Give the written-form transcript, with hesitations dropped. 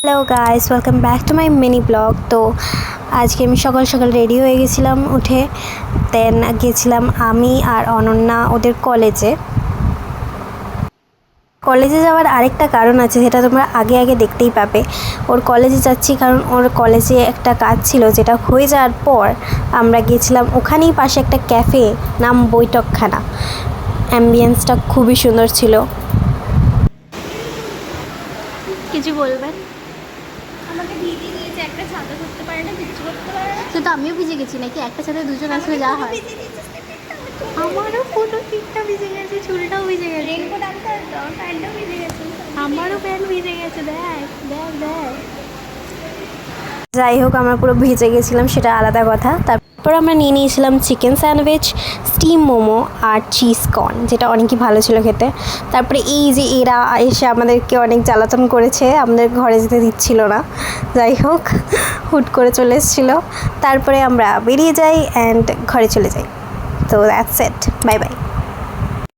Hello guys, welcome back to my mini blog. তো আজকে আমি সকাল সকাল রেডি হয়ে গেছিলাম, উঠে দেন গেছিলাম আমি আর অনন্যা ওদের কলেজে যাওয়ার আরেকটা কারণ আছে, যেটা তোমরা আগে দেখতেই পাবে। ওর কলেজে যাচ্ছি কারণ ওর কলেজে একটা কাজ ছিল, যেটা হয়ে যাওয়ার পর আমরা গেছিলাম ওখানেই পাশে একটা ক্যাফে, নাম বৈঠকখানা। অ্যাম্বিয়েন্সটা খুবই সুন্দর ছিল। কিছু বলবেন? আমাকে ভিজে দিয়েছে, একটা ছাতা ধরতে পারে না, কিচ্ছু করতে পারে না। তো আমিও ভিজে গেছি নাকি? একটা সাথে দুজন আসলে যা হয়। আমারও পুরো পিঠটা ভিজে গেছে, চুলটাও ভিজে গেছে। রেনকোট আনতে হতো, প্যান্টটাও ভিজে গেছে। আমারও প্যান্ট ভিজে গেছে, দেখ দেখ দেখ। যাই হোক, আমরা পুরো ভিজে গেছিলাম, সেটা আলাদা কথা। তারপর আমরা নিয়ে নিয়েছিলাম চিকেন স্যান্ডউইচ, স্টিম মোমো আর চিজ কর্ন, যেটা অনেকই ভালো ছিল খেতে। তারপরে এই যে এরা এসে আমাদেরকে অনেক জ্বালাতন করেছে, আমাদের ঘরে যেতে দিচ্ছিল না। যাই হোক, হুট করে চলে এসেছিলো। তারপরে আমরা বেরিয়ে যাই অ্যান্ড ঘরে চলে যাই। তো দ্যাটস ইট, বাই বাই।